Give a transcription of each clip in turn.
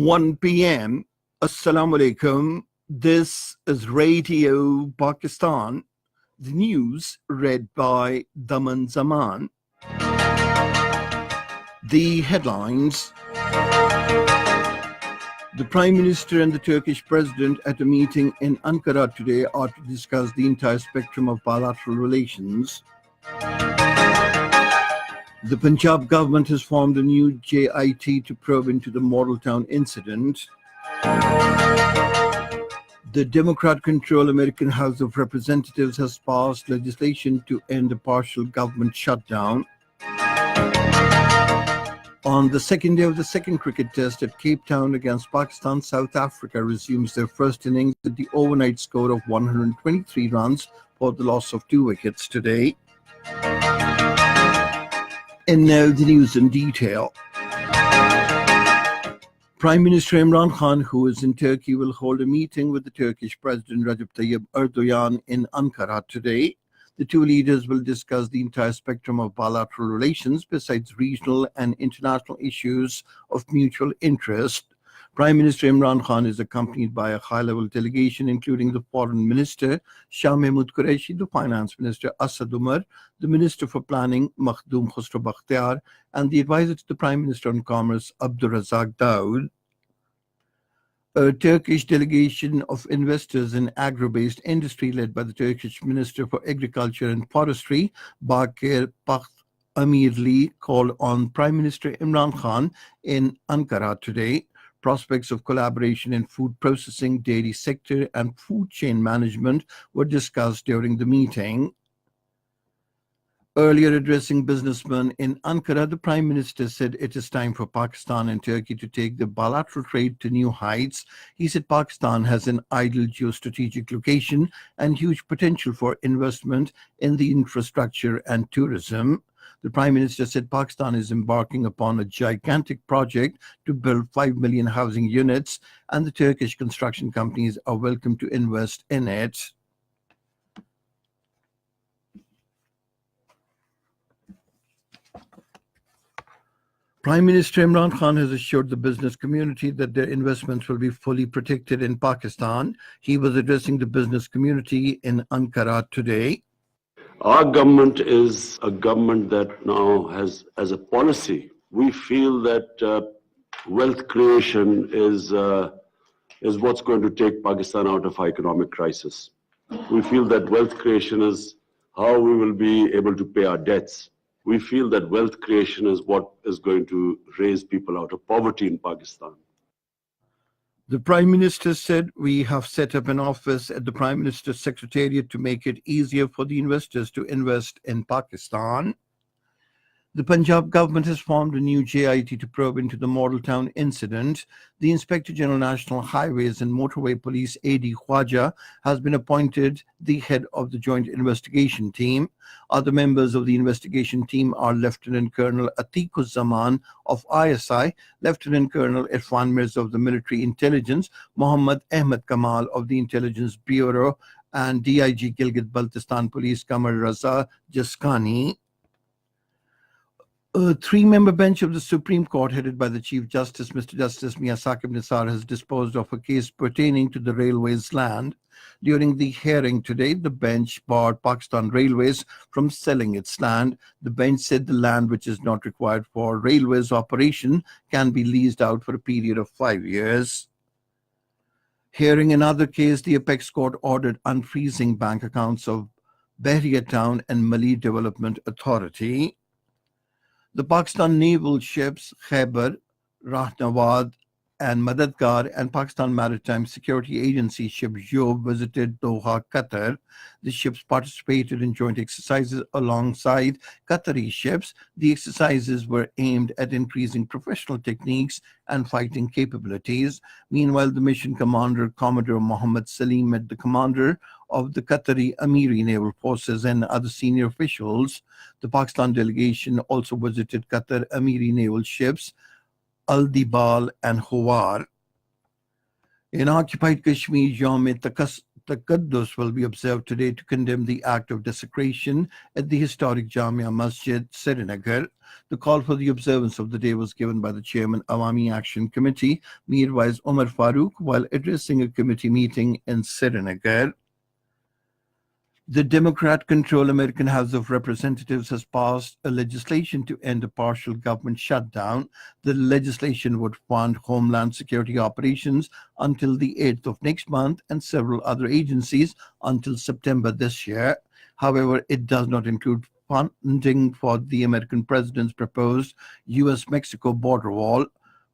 1 p.m. Assalamu alaikum. This is Radio Pakistan. The news read by Daman Zaman. The headlines. The Prime Minister and the Turkish President at a meeting in Ankara today are to discuss the entire spectrum of bilateral relations. The Punjab government has formed a new JIT to probe into the Model Town incident. The Democrat-controlled American House of Representatives has passed legislation to end a partial government shutdown. On the second day of the second cricket test at Cape Town against Pakistan, South Africa resumes their first innings with the overnight score of 123 runs for the loss of 2 wickets today. And now the news in detail. Prime Minister Imran Khan, who is in Turkey, will hold a meeting with the Turkish President Recep Tayyip Erdogan in Ankara today. The two leaders will discuss the entire spectrum of bilateral relations besides regional and international issues of mutual interest. Prime Minister Imran Khan is accompanied by a high-level delegation including the Foreign Minister Shah Mahmood Qureshi, the Finance Minister Asad Umar, the Minister for Planning Makhdoom Khosrow Bakhtiar, and the advisor to the Prime Minister on Commerce Abdur Razak Dawood. A Turkish delegation of investors in agro-based industry led by the Turkish Minister for Agriculture and Forestry, Bakir Pakht Amirli, called on Prime Minister Imran Khan in Ankara today. Prospects of collaboration in food processing, dairy sector, and food chain management were discussed during the meeting. Earlier addressing businessmen in Ankara, the Prime Minister said it is time for Pakistan and Turkey to take the bilateral trade to new heights. He said Pakistan has an ideal geostrategic location and huge potential for investment in the infrastructure and tourism. The Prime Minister said Pakistan is embarking upon a gigantic project to build 5 million housing units, and the Turkish construction companies are welcome to invest in it. Prime Minister Imran Khan has assured the business community that their investments will be fully protected in Pakistan. He was addressing the business community in Ankara today. Our government is a government that now has, as a policy, we feel that wealth creation is what's going to take Pakistan out of our economic crisis. We feel that wealth creation is how we will be able to pay our debts. We feel that wealth creation is what is going to raise people out of poverty in Pakistan. The Prime Minister said we have set up an office at the Prime Minister's Secretariat to make it easier for the investors to invest in Pakistan. The Punjab government has formed a new JIT to probe into the Model Town incident. The Inspector General National Highways and Motorway Police A.D. Khwaja has been appointed the head of the joint investigation team. Other members of the investigation team are Lieutenant Colonel Atikur Zaman of ISI, Lieutenant Colonel Irfan Mirza of the Military Intelligence, Muhammad Ahmed Kamal of the Intelligence Bureau, and DIG Gilgit-Baltistan Police Kamar Raza Jaskani. A 3-member bench of the Supreme Court, headed by the Chief Justice, Mr. Justice Mia Saqib Nisar, has disposed of a case pertaining to the railways land. During the hearing today, the bench barred Pakistan Railways from selling its land. The bench said the land, which is not required for railways operation, can be leased out for a period of 5 years. Hearing another case, the Apex Court ordered unfreezing bank accounts of Bahria Town and Mali Development Authority. The Pakistan naval ships Khyber, Rahnawad, and Madadgar and Pakistan Maritime Security Agency ship Job visited Doha, Qatar. The ships participated in joint exercises alongside Qatari ships. The exercises were aimed at increasing professional techniques and fighting capabilities. Meanwhile, the mission commander, Commodore Mohammed Salim, met the commander of the Qatari Amiri Naval Forces and other senior officials. The Pakistan delegation also visited Qatar Amiri naval ships Al-Dibal and Howar. In occupied Kashmir, Yawm Taqaddus will be observed today to condemn the act of desecration at the historic Jamia Masjid, Srinagar. The call for the observance of the day was given by the chairman Awami Action Committee, Mirwais Umar Farooq, while addressing a committee meeting in Srinagar. The Democrat-controlled American House of Representatives has passed a legislation to end a partial government shutdown. The legislation would fund Homeland Security operations until the 8th of next month and several other agencies until September this year. However, it does not include funding for the American president's proposed U.S.-Mexico border wall.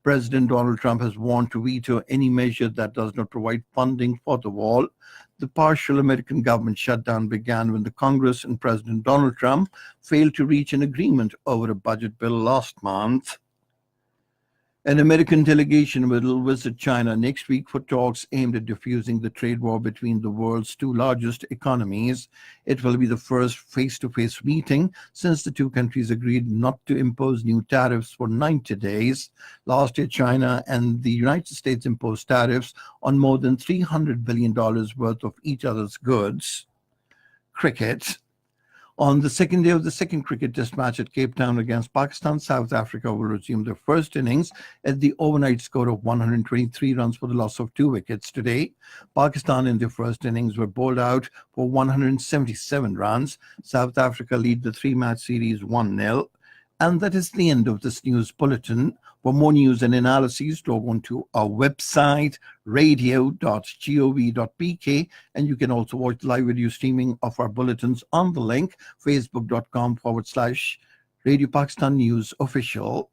President Donald Trump has warned to veto any measure that does not provide funding for the wall. The partial American government shutdown began when the Congress and President Donald Trump failed to reach an agreement over a budget bill last month. An American delegation will visit China next week for talks aimed at diffusing the trade war between the world's two largest economies. It will be the first face-to-face meeting since the two countries agreed not to impose new tariffs for 90 days. Last year, China and the United States imposed tariffs on more than $300 billion worth of each other's goods. Cricket. On the second day of the second cricket test match at Cape Town against Pakistan, South Africa will resume their first innings at the overnight score of 123 runs for the loss of 2 wickets today. Pakistan in their first innings were bowled out for 177 runs. South Africa lead the 3-match series 1-0. And that is the end of this news bulletin. For more news and analyses, log on to our website, radio.gov.pk, and you can also watch live video streaming of our bulletins on the link, facebook.com/Radio Pakistan News Official.